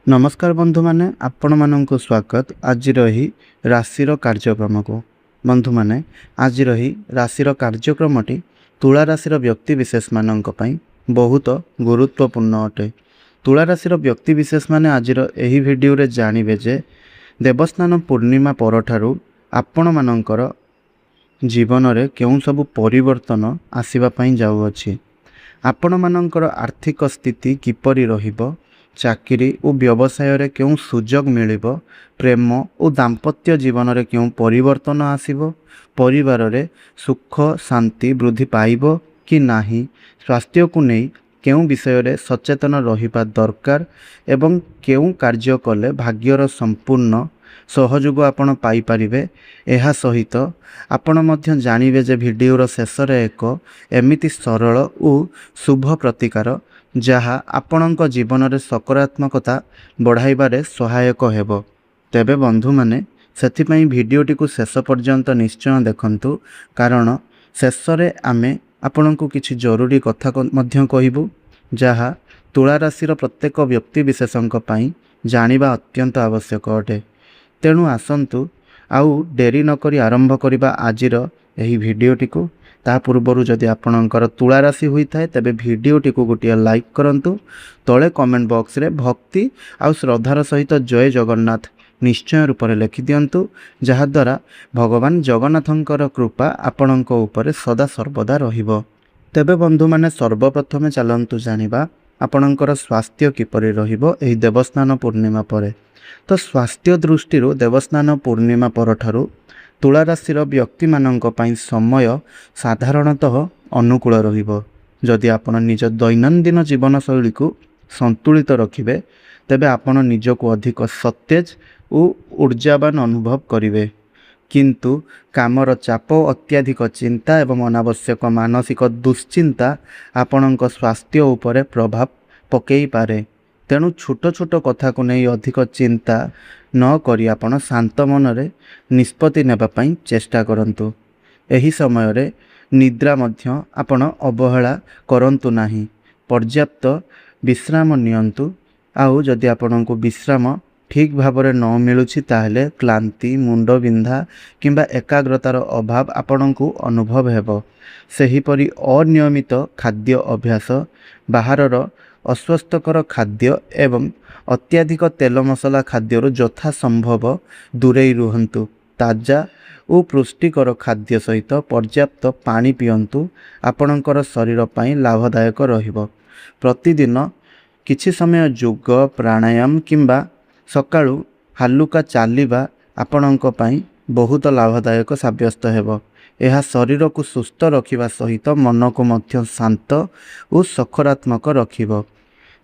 नमस्कार बंधु माने आपण मानक स्वागत आज रही राशिर कार्यक्रम को। बंधु माने आज रही राशिर कार्यक्रमटी तुला राशिर व्यक्ति विशेष मानक पई बहुत गुरुत्वपूर्ण अटे। तुला राशिर व्यक्ति विशेष माने आज एही वीडियो रे जानिबे जे देवस्नान पूर्णिमा परठारु आपण मानकर जीवन रे केउ सब परिवर्तन आसीबा पई जाउअछि। आपण मानकर आर्थिक स्थिति किपरि रहिबो, चाकरी और व्यवसाय रे क्यों सुजोग मिलिबो, प्रेम और दाम्पत्य जीवन रे क्यों परिवर्तन आसीबो, परिवार रे सुख शांति वृद्धि पाइबो कि नाही, स्वास्थ्य को नहीं क्यों विषय रे सचेतन रहिबा दरकार एवं क्यों कार्य कले भाग्यर संपूर्ण सहयोग आपण पाई परिबे। एहा सहित आपण मध्य जानिबे जे भिडियोर शेष रे एक एमिति सरल और शुभ प्रतिकार जहाँ आपणक जीवन में सकारात्मकता बढ़ाइबारे सहायक हेबो। तेबे बंधु माने सेथिपई भिडियोटी को शेष पर्यंत निश्चय देखंतु, कारण शेष रे आमे आपणक किछि जरूरी कथा मध्य कहिबु जहाँ तुला राशिर प्रत्येक व्यक्ति विशेषंक पई जानिबा अत्यंत आवश्यक अटे। तेणु आसंतु आउ डेरी नकरी आरंभ करिबा आजिर एही भिडियोटी को। ता पूर्वर जदि आपणकर तुला राशि होता है तेबे भिडियोटी को गोटे लाइक करंतु, तले कमेंट बॉक्स रे भक्ति आउ श्रद्धार सहित जय जगन्नाथ निश्चय रूप में लिखि दियंतु, जहा द्वारा भगवान जगन्नाथंकर कृपा आपणक ऊपर सदा सर्वदा रहिबो। तेबे बंधु माने सर्वप्रथमे चलंतु जानिबा आपणकर स्वास्थ्य किपरि रहिबो एही देवस्नान पूर्णिमा परे। तो स्वास्थ्य दृष्टि देवस्नान पूर्णिमा परठारु तुला राशिर व्यक्ति मानक पई समय साधारणतः अनुकूल रहिबो। जदि आपण निज दैनंदिन जीवन शैली को संतुलित रखिबे तेबे आपण निजको अधिक सतेज और ऊर्जावान अनुभव करिवे। किंतु कामर चाप, अत्याधिक चिंता एवं अनावश्यक मानसिक दुश्चिंता आपणक स्वास्थ्य उपरे प्रभाव पकई पारे। तेणु छोट छोट कथा को नहीं अधिक चिंता न करी आपण शांत मन रे निष्पत्ति नेबा पई चेष्टा करंतु। एही समय रे निद्रा मध्य आपण अवहेला करंतु नाही, पर्याप्त विश्राम नियंतु। आउ जदि आपणको विश्राम ठीक भाବରେ न मिलुछि ताहले क्लांति, मुंड बिंधा किंबा एकाग्रतार अभाव आपणको अनुभव हेबो। सेहीपरि अनियमित खाद्य अभ्यास, बाहरर अस्वस्थकर खाद्य एवं अत्याधिक तेल मसला खाद्यर यथा संभव दूरेई रुहंतु। ताजा और पुष्टिकर खाद्य सहित पर्याप्त पानी पियंतु, आपणकर शरीर पई लाभदायक रहिबो। प्रतिदिन किछि समय योग, प्राणायाम किंबा सकाळु हालुका चालिबा आपणक पई बहुत लाभदायक साब्यस्त हेबो। यह शरीर को सुस्थ रखिबा सहित मन को मध्य शांत और सकारात्मक रखिबो।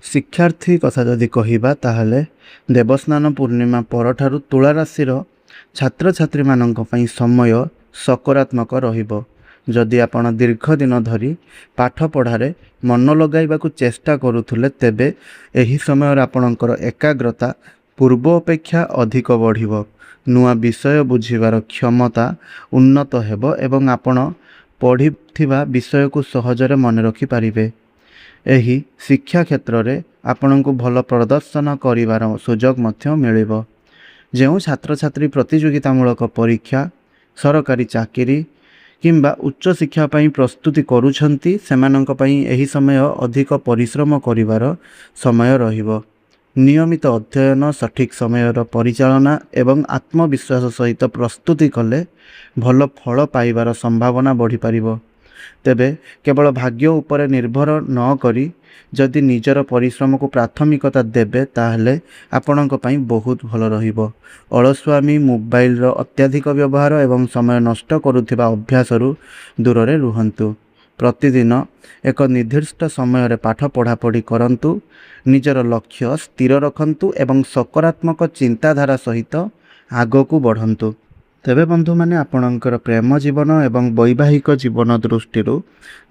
शिक्षार्थी कथा जदि कहिबा ताहले देवस्नान पूर्णिमा परठारु तुला राशिर छात्र छात्री मानक पई समय सकारात्मक रहिबो। जदि आपण दीर्घ दिन धरी पाठ पढ़ारे मन लगाइबाकू चेष्टा करुथुले तेबे एही समय आपणकर एकाग्रता पूर्व अपेक्षा अधिक बढ़िबो। नुआ विषय बुझिबार क्षमता उन्नत हेबो एवं आपण पढ़िथिबा विषय को सहजरे मन रखि पारिबे। एही शिक्षा क्षेत्र रे आपणको भल प्रदर्शन करिवार सुजोग मध्य मिलिबो। जेउ छात्र छात्री प्रतियोगितामूलक परीक्षा, सरकारी चाकरी किंबा उच्च शिक्षा पई प्रस्तुति करूछंती, सेमानंक पई एही समय अधिक परिश्रम करिवार समय रहिबो। नियमित अध्ययन, सठिक समयर परिचालना एवं आत्मविश्वास सहित प्रस्तुति कले भल फल पाइबार संभावना बढ़ी पारिबो। तेबे केवल भाग्य उपरे निर्भर न करी जदि निजर परिश्रम को प्राथमिकता देबे ताहले आपणक पई बहुत भल रहिबो। अलस्वामी, मोबाइल रो अत्याधिक व्यवहार एवं समय नष्ट करुथिबा अभ्यासरु दूर रे रुहंतु। प्रतिदिन एक निर्दिष्ट समय रे पाठ पढ़ा पढ़ी करंतु, निजर लक्ष्य स्थिर रखंतु एवं सकारात्मक चिंताधारा सहित आगकू बढ़ंतु। तेबे बंधु माने आपणकर प्रेम जीवन एवं वैवाहिक जीवन दृष्टि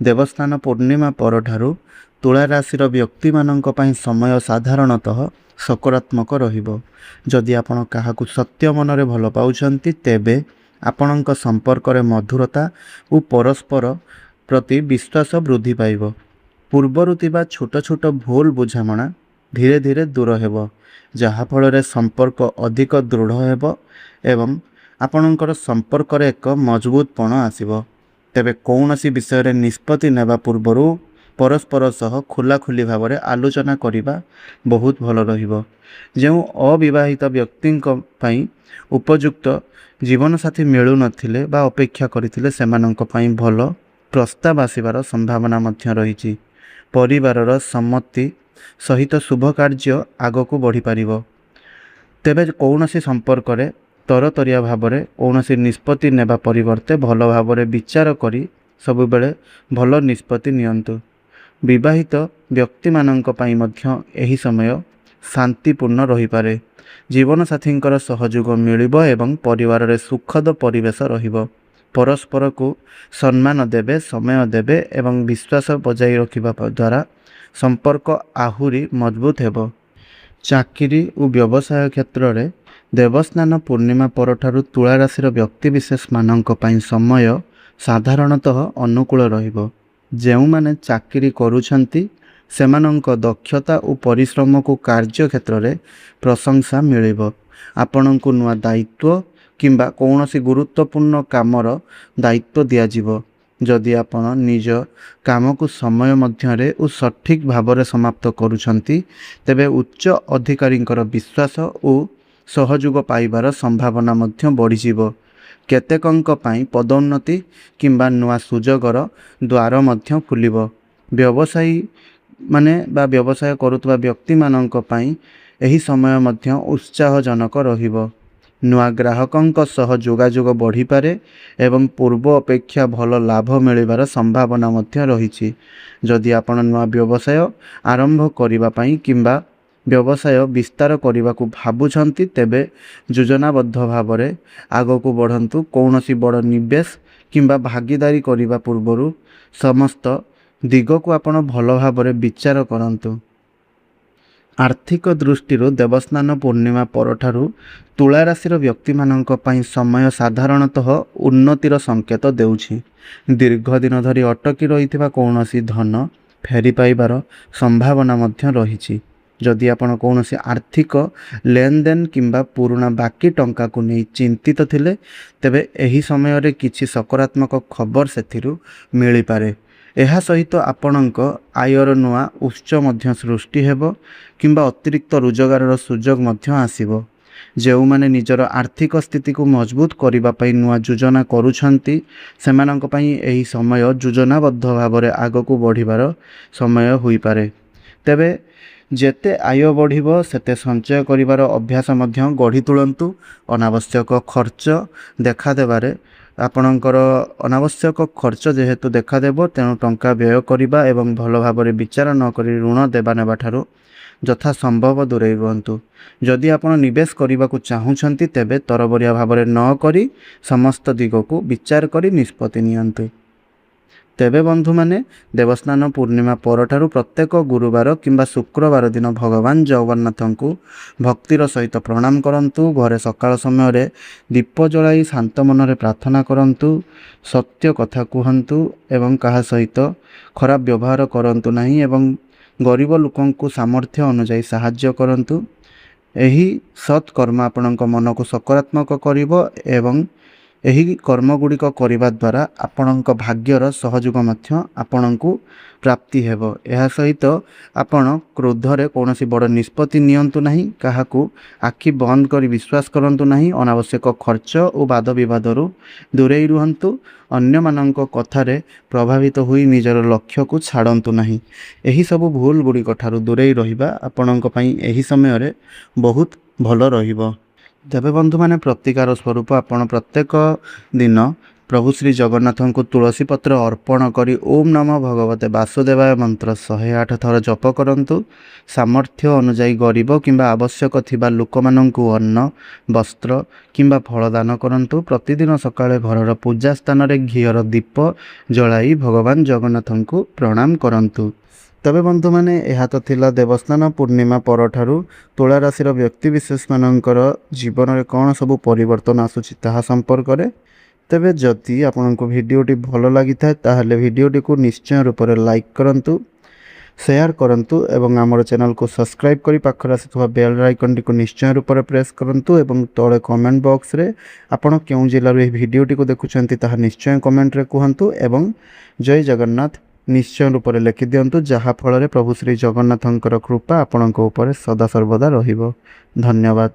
देवस्नान पूर्णिमा परठारु तुला राशिर व्यक्ति मानक पई समय साधारणतः सकारात्मक रहिबो। जदि आपण काहाकू सत्य मन रे भल पाउछंती तेबे आपणक संपर्क रे मधुरता और परस्पर प्रति विश्वास वृद्धि पाइबो। पूर्वरु तिबा छोट छोट भूल बुझामणा ଧୀରେ ଧୀରେ ଦୂର ହେବ, ଯାହାଫଳରେ ସମ୍ପର୍କ ଅଧିକ ଦୃଢ଼ ହେବ ଏବଂ ଆପଣଙ୍କର ସମ୍ପର୍କରେ ଏକ ମଜବୁତପଣ ଆସିବ। ତେବେ କୌଣସି ବିଷୟରେ ନିଷ୍ପତ୍ତି ନେବା ପୂର୍ବରୁ ପରସ୍ପର ସହ ଖୋଲାଖୋଲି ଭାବରେ ଆଲୋଚନା କରିବା ବହୁତ ଭଲ ରହିବ। ଯେଉଁ ଅବିବାହିତ ବ୍ୟକ୍ତିଙ୍କ ପାଇଁ ଉପଯୁକ୍ତ ଜୀବନସାଥୀ ମିଳୁନଥିଲେ ବା ଅପେକ୍ଷା କରିଥିଲେ, ସେମାନଙ୍କ ପାଇଁ ଭଲ ପ୍ରସ୍ତାବ ଆସିବାର ସମ୍ଭାବନା ମଧ୍ୟ ରହିଛି। ପରିବାରର ସମ୍ମତି ସହିତ ଶୁଭ କାର୍ଯ୍ୟ ଆଗକୁ ବଢ଼ିପାରିବ। ତେବେ କୌଣସି ସମ୍ପର୍କରେ ତରତରିଆ ଭାବରେ କୌଣସି ନିଷ୍ପତ୍ତି ନେବା ପରିବର୍ତ୍ତେ ଭଲ ଭାବରେ ବିଚାର କରି ସବୁବେଳେ ଭଲ ନିଷ୍ପତ୍ତି ନିଅନ୍ତୁ। ବିବାହିତ ବ୍ୟକ୍ତିମାନଙ୍କ ପାଇଁ ମଧ୍ୟ ଏହି ସମୟ ଶାନ୍ତିପୂର୍ଣ୍ଣ ରହିପାରେ। ଜୀବନସାଥୀଙ୍କର ସହଯୋଗ ମିଳିବ ଏବଂ ପରିବାରରେ ସୁଖଦ ପରିବେଶ ରହିବ। ପରସ୍ପରକୁ ସମ୍ମାନ ଦେବେ, ସମୟ ଦେବେ ଏବଂ ବିଶ୍ୱାସ ବଜାୟ ରଖିବା ଦ୍ୱାରା ସମ୍ପର୍କ ଆହୁରି ମଜବୁତ ହେବ। ଚାକିରି ଓ ବ୍ୟବସାୟ କ୍ଷେତ୍ରରେ ଦେବସ୍ନାନ ପୂର୍ଣ୍ଣିମା ପରଠାରୁ ତୁଳା ରାଶିର ବ୍ୟକ୍ତିବିଶେଷମାନଙ୍କ ପାଇଁ ସମୟ ସାଧାରଣତଃ ଅନୁକୂଳ ରହିବ। ଯେଉଁମାନେ ଚାକିରି କରୁଛନ୍ତି ସେମାନଙ୍କ ଦକ୍ଷତା ଓ ପରିଶ୍ରମକୁ କାର୍ଯ୍ୟକ୍ଷେତ୍ରରେ ପ୍ରଶଂସା ମିଳିବ। ଆପଣଙ୍କୁ ନୂଆ ଦାୟିତ୍ୱ କିମ୍ବା କୌଣସି ଗୁରୁତ୍ୱପୂର୍ଣ୍ଣ କାମର ଦାୟିତ୍ୱ ଦିଆଯିବ। ଯଦି ଆପଣ ନିଜ କାମକୁ ସମୟ ମଧ୍ୟରେ ଓ ସଠିକ୍ ଭାବରେ ସମାପ୍ତ କରୁଛନ୍ତି, ତେବେ ଉଚ୍ଚ ଅଧିକାରୀଙ୍କର ବିଶ୍ୱାସ ଓ ସହଯୋଗ ପାଇବାର ସମ୍ଭାବନା ମଧ୍ୟ ବଢ଼ିଯିବ। କେତେକଙ୍କ ପାଇଁ ପଦୋନ୍ନତି କିମ୍ବା ନୂଆ ସୁଯୋଗର ଦ୍ୱାର ମଧ୍ୟ ଖୋଲିବ। ବ୍ୟବସାୟ କରୁଥିବା ବ୍ୟକ୍ତିମାନଙ୍କ ପାଇଁ ଏହି ସମୟ ମଧ୍ୟ ଉତ୍ସାହଜନକ ରହିବ। ନୂଆ ଗ୍ରାହକଙ୍କ ସହ ଯୋଗାଯୋଗ ବଢ଼ିପାରେ ଏବଂ ପୂର୍ବ ଅପେକ୍ଷା ଭଲ ଲାଭ ମିଳିବାର ସମ୍ଭାବନା ମଧ୍ୟ ରହିଛି। ଯଦି ଆପଣ ନୂଆ ବ୍ୟବସାୟ ଆରମ୍ଭ କରିବା ପାଇଁ କିମ୍ବା ବ୍ୟବସାୟ ବିସ୍ତାର କରିବାକୁ ଭାବୁଛନ୍ତି, ତେବେ ଯୋଜନାବଦ୍ଧ ଭାବରେ ଆଗକୁ ବଢ଼ନ୍ତୁ। କୌଣସି ବଡ଼ ନିବେଶ କିମ୍ବା ଭାଗିଦାରୀ କରିବା ପୂର୍ବରୁ ସମସ୍ତ ଦିଗକୁ ଆପଣ ଭଲ ଭାବରେ ବିଚାର କରନ୍ତୁ। ଆର୍ଥିକ ଦୃଷ୍ଟିରୁ ଦେବସ୍ନାନ ପୂର୍ଣ୍ଣିମା ପରଠାରୁ ତୁଳା ରାଶିର ବ୍ୟକ୍ତିମାନଙ୍କ ପାଇଁ ସମୟ ସାଧାରଣତଃ ଉନ୍ନତିର ସଂକେତ ଦେଉଛି। ଦୀର୍ଘ ଦିନ ଧରି ଅଟକି ରହିଥିବା କୌଣସି ଧନ ଫେରି ପାଇବାର ସମ୍ଭାବନା ମଧ୍ୟ ରହିଛି। ଯଦି ଆପଣ କୌଣସି ଆର୍ଥିକ ଲେନଦେନ କିମ୍ବା ପୁରୁଣା ବାକି ଟଙ୍କାକୁ ନେଇ ଚିନ୍ତିତ ଥିଲେ, ତେବେ ଏହି ସମୟରେ କିଛି ସକାରାତ୍ମକ ଖବର ସେଥିରୁ ମିଳିପାରେ। ଏହା ସହିତ ଆପଣଙ୍କ ଆୟର ନୂଆ ଉତ୍ସ ମଧ୍ୟ ସୃଷ୍ଟି ହେବ କିମ୍ବା ଅତିରିକ୍ତ ରୋଜଗାରର ସୁଯୋଗ ମଧ୍ୟ ଆସିବ। ଯେଉଁମାନେ ନିଜର ଆର୍ଥିକ ସ୍ଥିତିକୁ ମଜବୁତ କରିବା ପାଇଁ ନୂଆ ଯୋଜନା କରୁଛନ୍ତି, ସେମାନଙ୍କ ପାଇଁ ଏହି ସମୟ ଯୋଜନାବଦ୍ଧ ଭାବରେ ଆଗକୁ ବଢ଼ିବାର ସମୟ ହୋଇପାରେ। ତେବେ ଯେତେ ଆୟ ବଢ଼ିବ, ସେତେ ସଞ୍ଚୟ କରିବାର ଅଭ୍ୟାସ ମଧ୍ୟ ଗଢ଼ି ତୁଳନ୍ତୁ। ଅନାବଶ୍ୟକ ଖର୍ଚ୍ଚ ଦେଖାଦେବାରେ ଆପଣଙ୍କର ଅନାବଶ୍ୟକ ଖର୍ଚ୍ଚ ଯେହେତୁ ଦେଖାଦେବ, ତେଣୁ ଟଙ୍କା ବ୍ୟୟ କରିବା ଏବଂ ଭଲ ଭାବରେ ବିଚାର ନକରି ଋଣ ଦେବା ନେବା ଠାରୁ ଯଥା ସମ୍ଭବ ଦୂରେଇ ରୁହନ୍ତୁ। ଯଦି ଆପଣ ନିବେଶ କରିବାକୁ ଚାହୁଁଛନ୍ତି, ତେବେ ତରବରିଆ ଭାବରେ ନ କରି ସମସ୍ତ ଦିଗକୁ ବିଚାର କରି ନିଷ୍ପତ୍ତି ନିଅନ୍ତୁ। ତେବେ ବନ୍ଧୁମାନେ, ଦେବସ୍ନାନ ପୂର୍ଣ୍ଣିମା ପରଠାରୁ ପ୍ରତ୍ୟେକ ଗୁରୁବାର କିମ୍ବା ଶୁକ୍ରବାର ଦିନ ଭଗବାନ ଜଗନ୍ନାଥଙ୍କୁ ଭକ୍ତିର ସହିତ ପ୍ରଣାମ କରନ୍ତୁ। ଘରେ ସକାଳ ସମୟରେ ଦୀପ ଜଳାଇ ଶାନ୍ତ ମନରେ ପ୍ରାର୍ଥନା କରନ୍ତୁ। ସତ୍ୟ କଥା କୁହନ୍ତୁ ଏବଂ କାହା ସହିତ ଖରାପ ବ୍ୟବହାର କରନ୍ତୁ ନାହିଁ ଏବଂ ଗରିବ ଲୋକଙ୍କୁ ସାମର୍ଥ୍ୟ ଅନୁଯାୟୀ ସାହାଯ୍ୟ କରନ୍ତୁ। ଏହି ସତ୍ କର୍ମ ଆପଣଙ୍କ ମନକୁ ସକାରାତ୍ମକ କରିବ ଏବଂ ଏହି କର୍ମଗୁଡ଼ିକ କରିବା ଦ୍ୱାରା ଆପଣଙ୍କ ଭାଗ୍ୟର ସହଯୋଗ ମଧ୍ୟ ଆପଣଙ୍କୁ ପ୍ରାପ୍ତି ହେବ। ଏହା ସହିତ ଆପଣ କ୍ରୋଧରେ କୌଣସି ବଡ଼ ନିଷ୍ପତ୍ତି ନିଅନ୍ତୁ ନାହିଁ। କାହାକୁ ଆଖି ବନ୍ଦ କରି ବିଶ୍ୱାସ କରନ୍ତୁ ନାହିଁ। ଅନାବଶ୍ୟକ ଖର୍ଚ୍ଚ ଓ ବାଦ ବିବାଦରୁ ଦୂରେଇ ରୁହନ୍ତୁ। ଅନ୍ୟମାନଙ୍କ କଥାରେ ପ୍ରଭାବିତ ହୋଇ ନିଜର ଲକ୍ଷ୍ୟକୁ ଛାଡ଼ନ୍ତୁ ନାହିଁ। ଏହିସବୁ ଭୁଲ ଗୁଡ଼ିକ ଠାରୁ ଦୂରେଇ ରହିବା ଆପଣଙ୍କ ପାଇଁ ଏହି ସମୟରେ ବହୁତ ଭଲ ରହିବ। ତେବେ ବନ୍ଧୁମାନେ, ପ୍ରତିକାର ସ୍ୱରୂପ ଆପଣ ପ୍ରତ୍ୟେକ ଦିନ ପ୍ରଭୁ ଶ୍ରୀ ଜଗନ୍ନାଥଙ୍କୁ ତୁଳସୀ ପତ୍ର ଅର୍ପଣ କରି ଓମ୍ ନମଃ ଭଗବତେ ବାସୁଦେବାୟ ମନ୍ତ୍ର 108 ଥର ଜପ କରନ୍ତୁ। ସାମର୍ଥ୍ୟ ଅନୁଯାୟୀ ଗରିବ କିମ୍ବା ଆବଶ୍ୟକ ଥିବା ଲୋକମାନଙ୍କୁ ଅନ୍ନ, ବସ୍ତ୍ର କିମ୍ବା ଫଳ ଦାନ କରନ୍ତୁ। ପ୍ରତିଦିନ ସକାଳେ ଘରର ପୂଜା ସ୍ଥାନରେ ଘିଅର ଦୀପ ଜଳାଇ ଭଗବାନ ଜଗନ୍ନାଥଙ୍କୁ ପ୍ରଣାମ କରନ୍ତୁ। ତେବେ ବନ୍ଧୁମାନେ, ଏହା ତ ଥିଲା ଦେବସ୍ନାନ ପୂର୍ଣ୍ଣିମା ପରଠାରୁ ତୁଳା ରାଶିର ବ୍ୟକ୍ତିବିଶେଷମାନଙ୍କର ଜୀବନରେ କ'ଣ ସବୁ ପରିବର୍ତ୍ତନ ଆସୁଛି ତାହା ସମ୍ପର୍କରେ। ତେବେ ଯଦି ଆପଣଙ୍କୁ ଭିଡ଼ିଓଟି ଭଲ ଲାଗିଥାଏ, ତାହେଲେ ଭିଡ଼ିଓଟିକୁ ନିଶ୍ଚୟ ରୂପରେ ଲାଇକ୍ କରନ୍ତୁ। ସେୟାର କରନ୍ତୁ ଏବଂ ଆମର ଚ୍ୟାନେଲକୁ ସବସ୍କ୍ରାଇବ୍ କରି ପାଖରେ ଆସୁଥିବା ବେଲ୍ ଆଇକନ୍ଟିକୁ ନିଶ୍ଚୟ ରୂପରେ ପ୍ରେସ୍ କରନ୍ତୁ ଏବଂ ତଳେ କମେଣ୍ଟ ବକ୍ସରେ ଆପଣ କେଉଁ ଜିଲ୍ଲାରୁ ଏହି ଭିଡ଼ିଓଟିକୁ ଦେଖୁଛନ୍ତି ତାହା ନିଶ୍ଚୟ କମେଣ୍ଟରେ କୁହନ୍ତୁ ଏବଂ ଜୟ ଜଗନ୍ନାଥ ନିଶ୍ଚୟ ରୂପରେ ଲେଖିଦିଅନ୍ତୁ, ଯାହାଫଳରେ ପ୍ରଭୁ ଶ୍ରୀ ଜଗନ୍ନାଥଙ୍କର କୃପା ଆପଣଙ୍କ ଉପରେ ସଦାସର୍ବଦା ରହିବ। ଧନ୍ୟବାଦ।